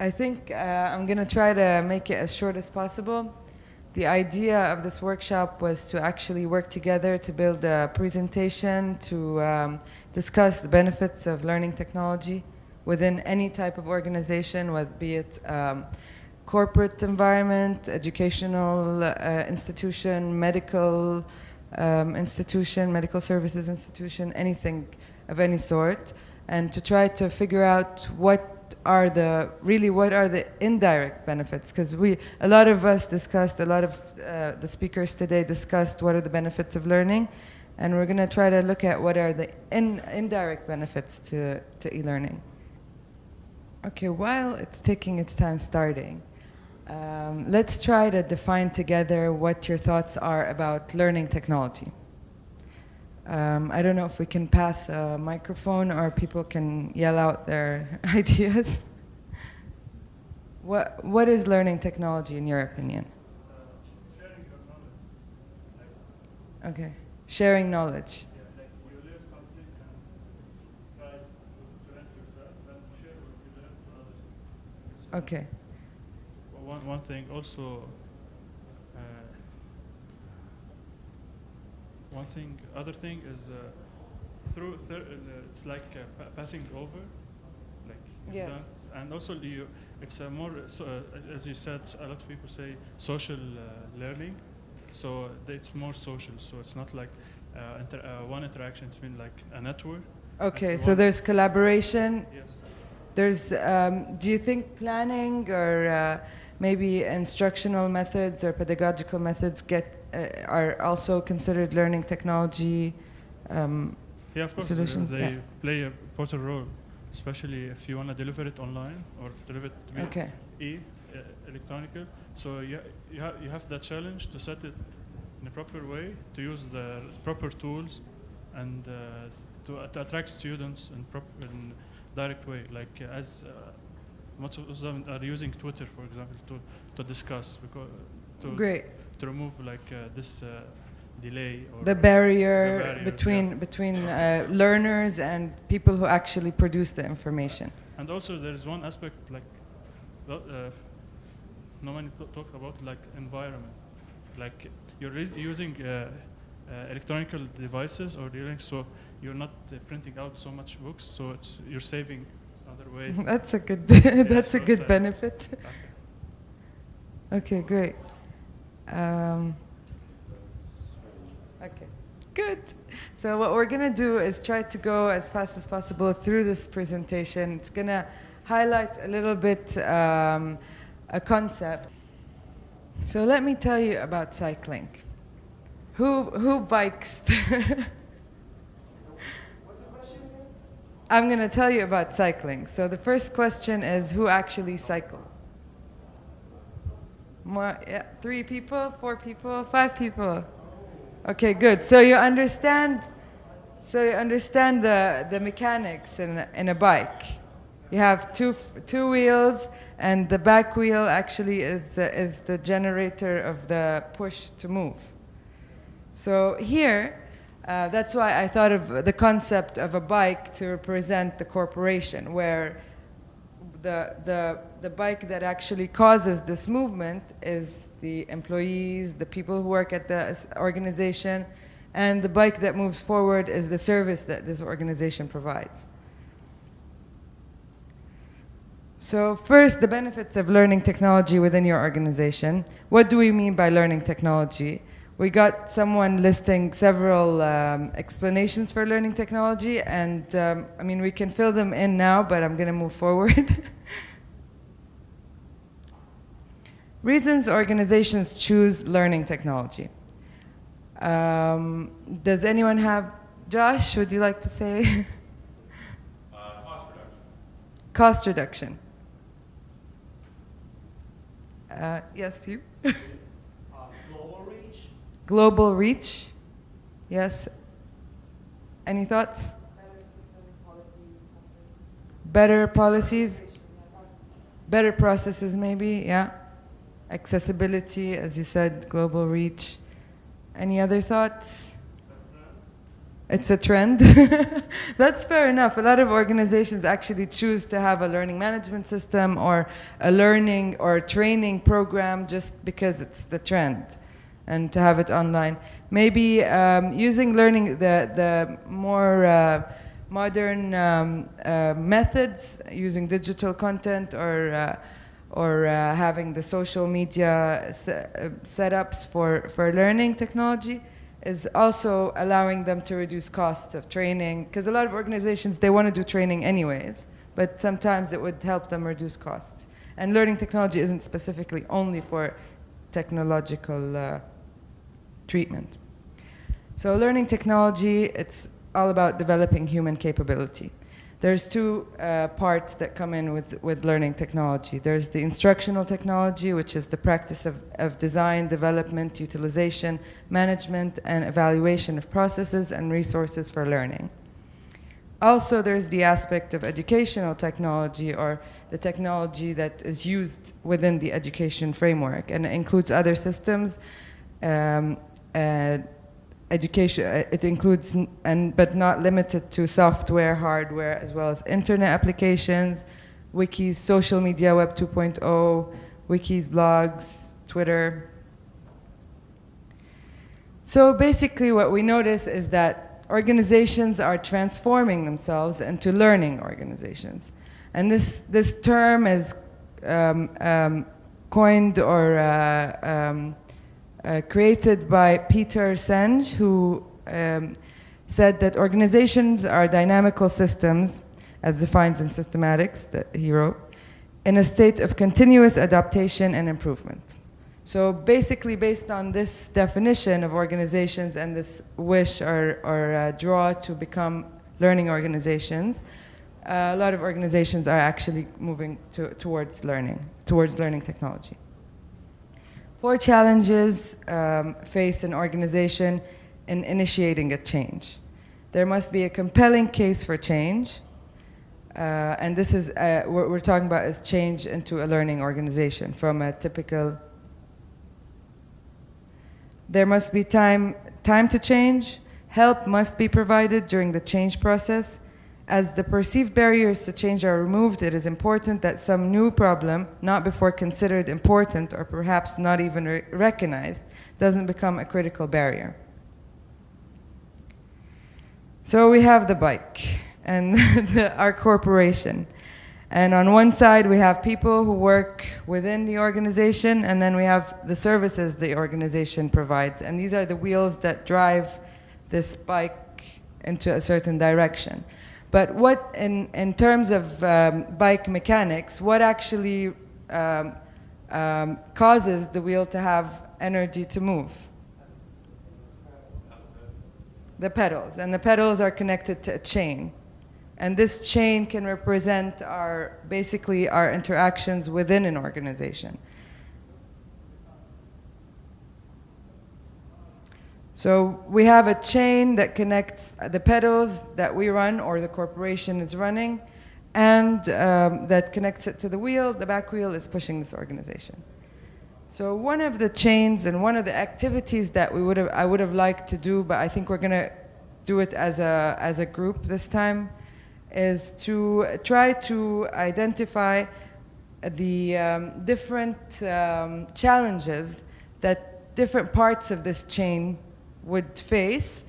I think I'm going to try to make it as short as possible. The idea of this workshop was to actually work together to build a presentation to discuss the benefits of learning technology within any type of organization, whether be it corporate environment, educational institution, medical institution, medical services institution, anything of any sort, and to try to figure out what are the indirect benefits, because a lot of us discussed, a lot of the speakers today discussed what are the benefits of learning, and we're going to try to look at what are the indirect benefits to e-learning. Okay, while it's taking its time starting, let's try to define together what your thoughts are about learning technology. I don't know if we can pass a microphone or people can yell out their ideas. What is learning technology in your opinion? Sharing your knowledge. Okay, sharing knowledge. Yeah, like you learn something and try to learn yourself and share what you learn to others. Okay. One thing also, other thing is it's like passing over, like yes. And also it's a more as you said, a lot of people say social learning, so it's more social. So it's not like one interaction. It's been like a network. Okay, so there's collaboration. Yes. There's do you think planning or maybe instructional methods or pedagogical methods are also considered learning technology yeah, of course, solutions? they play a important role, especially if you want to deliver it online or deliver it to be electronical. So you have that challenge to set it in a proper way, to use the proper tools, and to attract students in direct way, like as most of them are using Twitter, for example, to discuss, because to remove like this delay or the barrier between learners and people who actually produce the information. And also there is one aspect like no one talk about, like environment, like you're using electronic devices or so you're not printing out so much books, so you're saving other way. That's a good that's a good benefit. Okay, great. Okay, good. So what we're going to do is try to go as fast as possible through this presentation. It's going to highlight a little bit a concept. So let me tell you about cycling. Who bikes? I'm going to tell you about cycling. So the first question is, who actually cycles? More, yeah, 3 people, 4 people, 5 people. Okay, good. So you understand the mechanics in a bike. You have two wheels, and the back wheel actually is the generator of the push to move. So here, that's why I thought of the concept of a bike to represent the corporation, where the bike that actually causes this movement is the employees, the people who work at the organization, and the bike that moves forward is the service that this organization provides. So first, the benefits of learning technology within your organization. What do we mean by learning technology? We got someone listing several explanations for learning technology, and I mean, we can fill them in now, but I'm going to move forward. Reasons organizations choose learning technology. Does anyone have, Josh, would you like to say? Cost reduction. Cost reduction. Yes, you? Global reach. Global reach. Yes. Any thoughts? Better policies? Better processes, maybe, yeah. Accessibility, as you said, global reach. Any other thoughts? It's a trend. That's fair enough. A lot of organizations actually choose to have a learning management system or a learning or training program just because it's the trend and to have it online. Maybe using learning the more modern methods, using digital content or having the social media setups for learning technology is also allowing them to reduce costs of training, because a lot of organizations, they want to do training anyways, but sometimes it would help them reduce costs. And learning technology isn't specifically only for technological treatment. So learning technology, it's all about developing human capability. There's two parts that come in with learning technology. There's the instructional technology, which is the practice of design, development, utilization, management, and evaluation of processes and resources for learning. Also, there's the aspect of educational technology, or the technology that is used within the education framework, and it includes other systems, education, it includes, but not limited to, software, hardware, as well as internet applications, wikis, social media, Web 2.0, wikis, blogs, Twitter. So basically what we notice is that organizations are transforming themselves into learning organizations. And this term is coined or created by Peter Senge, who said that organizations are dynamical systems, as defined in Systematics that he wrote, in a state of continuous adaptation and improvement. So basically, based on this definition of organizations and this wish or draw to become learning organizations, a lot of organizations are actually moving towards learning technology. 4 challenges face an organization in initiating a change. There must be a compelling case for change, and this is what we're talking about is change into a learning organization from a typical. There must be time to change. Help must be provided during the change process. As the perceived barriers to change are removed, it is important that some new problem, not before considered important or perhaps not even recognized, doesn't become a critical barrier. So we have the bike and our corporation. And on one side, we have people who work within the organization, and then we have the services the organization provides. And these are the wheels that drive this bike into a certain direction. But what, in terms of bike mechanics, what actually causes the wheel to have energy to move? The pedals. And the pedals are connected to a chain. And this chain can represent basically our interactions within an organization. So we have a chain that connects the pedals that we run or the corporation is running, and that connects it to the wheel. The back wheel is pushing this organization. So one of the chains and one of the activities that I would have liked to do, but I think we're going to do it as a group this time, is to try to identify the different challenges that different parts of this chain would face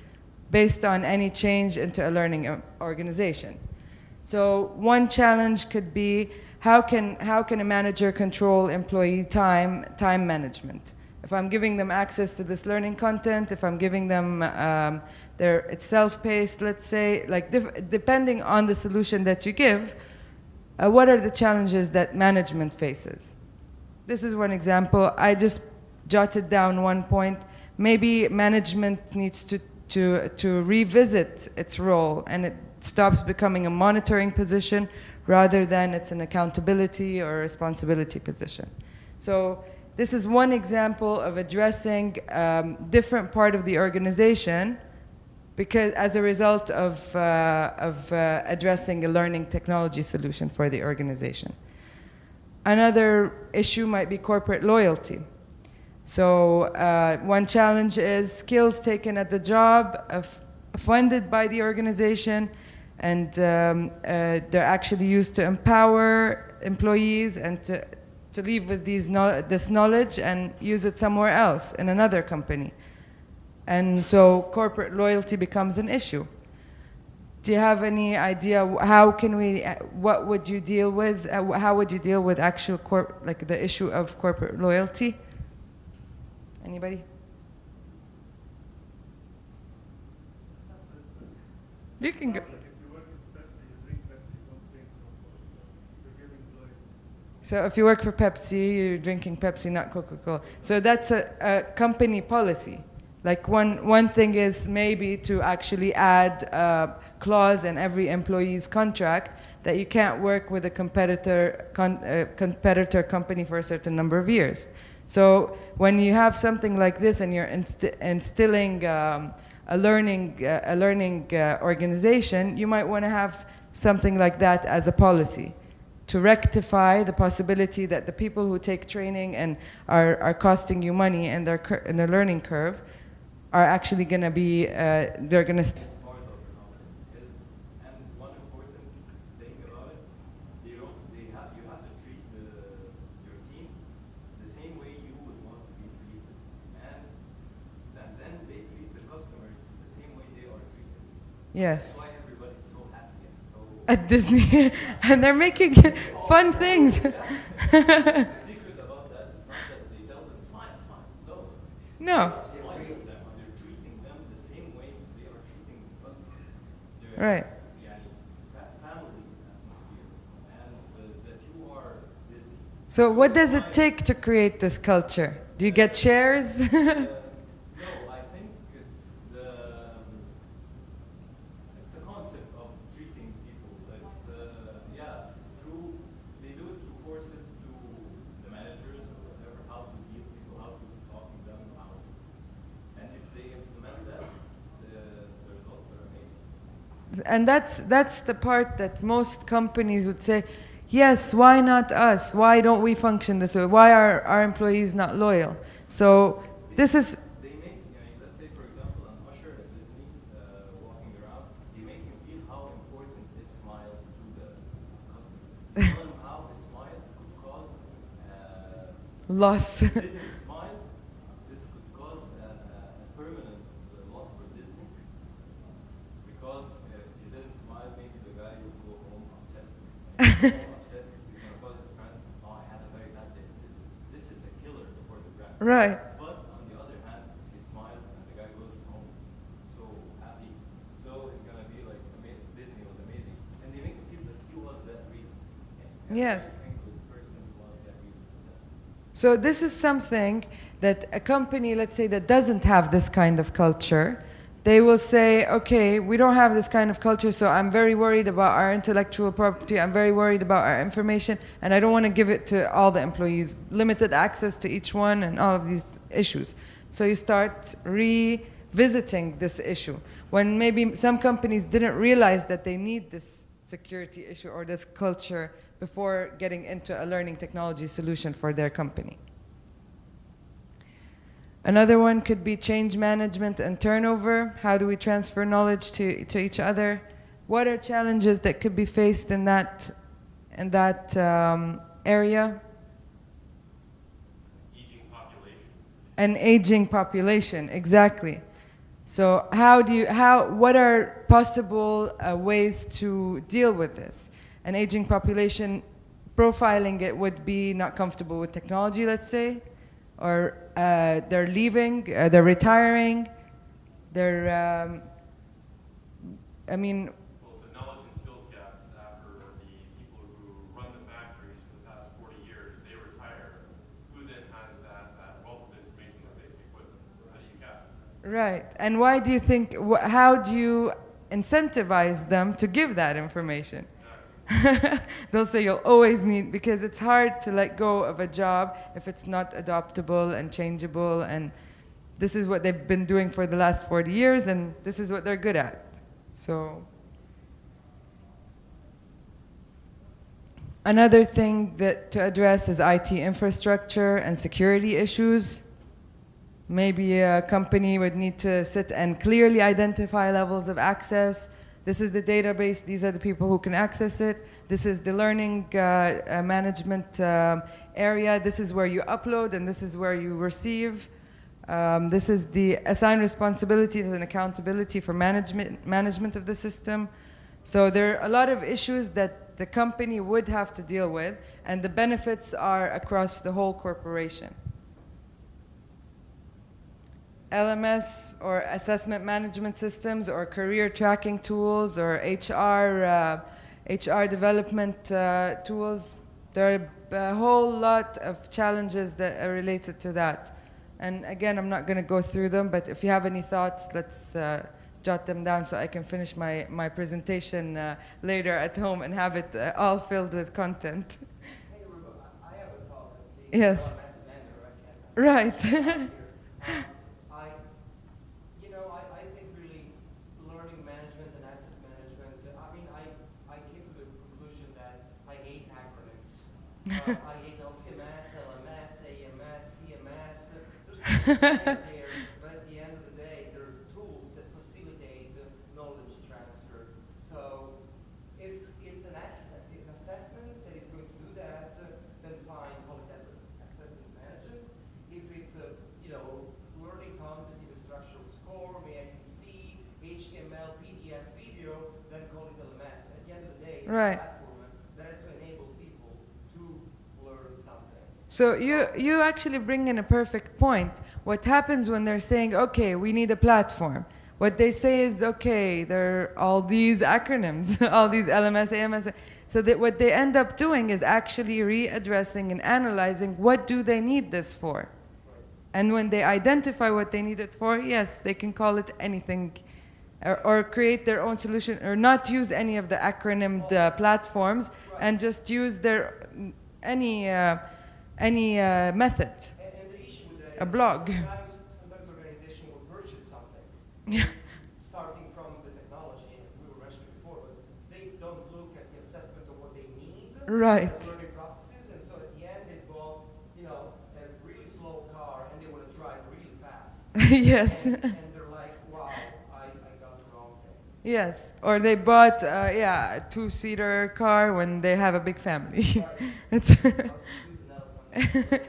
based on any change into a learning organization. So one challenge could be how can a manager control employee time management? If I'm giving them access to this learning content, if I'm giving them it's self-paced, let's say, like depending on the solution that you give, what are the challenges that management faces? This is one example. I just jotted down one point. Maybe management needs to revisit its role, and it stops becoming a monitoring position rather than it's an accountability or responsibility position. So this is one example of addressing different part of the organization because as a result of addressing a learning technology solution for the organization. Another issue might be corporate loyalty. So one challenge is skills taken at the job funded by the organization, and they're actually used to empower employees and to leave with this knowledge and use it somewhere else in another company. And so corporate loyalty becomes an issue. Do you have any idea what would you deal with, how would you deal with actual the issue of corporate loyalty? Anybody? You can go. So if you work for Pepsi, you're drinking Pepsi, not Coca-Cola. So that's a company policy. Like one thing is maybe to actually add a clause in every employee's contract that you can't work with a competitor company for a certain number of years. So when you have something like this and you're instilling a learning organization, you might want to have something like that as a policy to rectify the possibility that the people who take training and are costing you money in their learning curve are actually going to be, they're going to... And one important thing about it, you have to treat your team the same way you would want to be treated. And then they treat the customers the same way they are treated. Yes. That's why everybody's so happy and so... At Disney. And they're making fun things. The secret about that is not that they tell them, smile, smile. No. No. They're treating them the same way they are treating the customers. Right. Family atmosphere. And that you are Disney. So what does it take to create this culture? Do you get shares? No, I think it's the concept of treating people. It's they do it through courses to the managers or whatever, how to deal with people, how to talk to them, and if they implement that, the results are amazing. And that's the part that most companies would say, yes, why not us? Why don't we function this way? Why are our employees not loyal? So this is... They make, let's say for example, an usher at Disney walking around, they make him feel how important his smile to the customer. Tell him how his smile could cause loss. if he didn't smile, this could cause a permanent loss for Disney. Because if he didn't smile, maybe the guy would go home upset. And if he goes home upset, he's going to call his friend, oh, I had a very bad day. This is a killer for the brand. Right. But on the other hand, he smiles and the guy goes home so happy. So it's going to be like Disney was amazing. And they make him feel that he was that reason. Yes. Every single person was that reason. So this is something that a company, let's say, that doesn't have this kind of culture, they will say, okay, we don't have this kind of culture, so I'm very worried about our intellectual property, I'm very worried about our information, and I don't want to give it to all the employees, limited access to each one, and all of these issues. So you start revisiting this issue, when maybe some companies didn't realize that they need this security issue or this culture before getting into a learning technology solution for their company. Another one could be change management and turnover. How do we transfer knowledge to each other? What are challenges that could be faced in that area? Aging population. An aging population, exactly. So what are possible ways to deal with this? An aging population, profiling it would be not comfortable with technology, let's say, or they're leaving, they're retiring, they're, I mean... Well, it's the knowledge and skills gaps after the people who run the factories for the past 40 years, they retire. Who then has that wealth of information that they can equip? How do you cap it? Right. And why do you think, how do you incentivize them to give that information? They'll say you'll always need, because it's hard to let go of a job if it's not adoptable and changeable, and this is what they've been doing for the last 40 years, and this is what they're good at. So another thing that to address is IT infrastructure and security issues. Maybe a company would need to sit and clearly identify levels of access. This is the database, these are the people who can access it. This is the learning management area. This is where you upload and this is where you receive. This is the assigned responsibilities and accountability for management of the system. So there are a lot of issues that the company would have to deal with, and the benefits are across the whole corporation. LMS or assessment management systems or career tracking tools or HR development tools. There are a whole lot of challenges that are related to that. And again, I'm not going to go through them, but if you have any thoughts, let's jot them down so I can finish my presentation later at home and have it all filled with content. Hey, Ruba, I have a thought. Yes. Right. I think really learning management and asset management, I came to the conclusion that I hate acronyms. I hate LCMS, LMS, AMS, CMS. There's there, but at the end of the day, there are tools that facilitate knowledge transfer. So if it's an assessment that is going to do that, then fine, call it assessment management. If it's a learning content in a structural score, AICC, HTML, PDF, video, then call it LMS. At the end of the day, it's a platform that has to enable people to learn something. So you actually bring in a perfect point. What happens when they're saying, okay, we need a platform? What they say is, okay, there are all these acronyms, all these LMS, AMS. So that what they end up doing is actually readdressing and analyzing what do they need this for. And when they identify what they need it for, yes, they can call it anything or create their own solution or not use any of the acronymed platforms and just use their any method, And the issue with that a blog. Sometimes organization will purchase something, starting from the technology, as we were mentioning before, but they don't look at the assessment of what they need Right. as learning processes, and so at the end they bought, a really slow car and they want to drive really fast. Yes. And they're like, wow, I got the wrong thing. Yes. Or they bought a two-seater car when they have a big family. It's I'll use another one.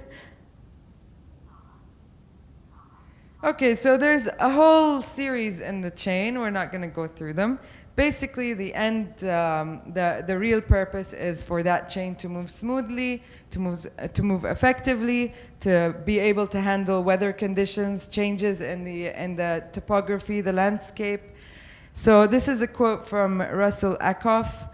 Okay, so there's a whole series in the chain. We're not going to go through them. Basically, the end, the real purpose is for that chain to move smoothly, to move effectively, to be able to handle weather conditions, changes in the topography, the landscape. So this is a quote from Russell Ackoff.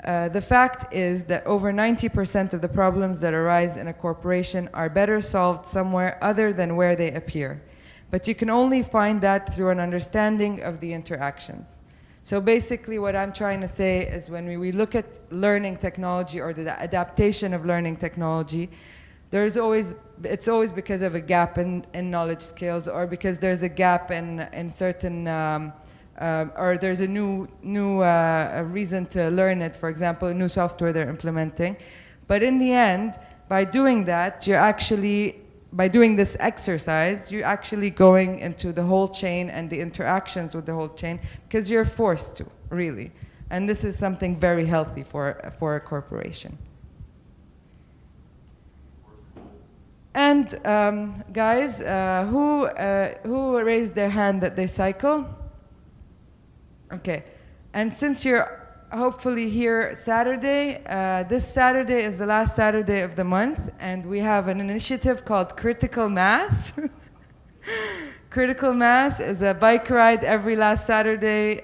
The fact is that over 90% of the problems that arise in a corporation are better solved somewhere other than where they appear. But you can only find that through an understanding of the interactions. So basically what I'm trying to say is when we look at learning technology or the adaptation of learning technology, it's always because of a gap in knowledge skills or because there's a gap in certain, or there's a new reason to learn it, for example, a new software they're implementing. But in the end, by doing that, by doing this exercise, you're actually going into the whole chain and the interactions with the whole chain because you're forced to, really. And this is something very healthy for a corporation. And guys, who raised their hand that they cycle? Okay. And since you're hopefully here Saturday. This Saturday is the last Saturday of the month, and we have an initiative called Critical Mass. Critical Mass is a bike ride every last Saturday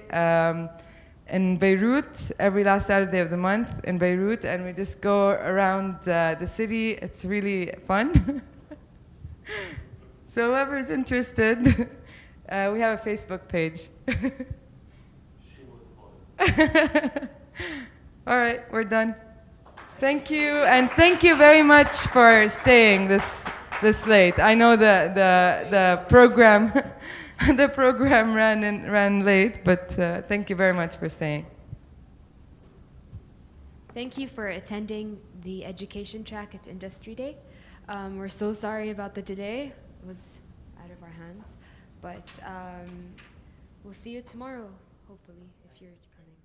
in Beirut, every last Saturday of the month in Beirut, and we just go around the city. It's really fun. So whoever's interested, we have a Facebook page. All right, we're done. Thank you, and thank you very much for staying this late. I know the program the program ran late, but thank you very much for staying. Thank you for attending the education track at Industry Day. We're so sorry about the delay. It was out of our hands. hands. But we'll see you tomorrow, hopefully, if you're coming.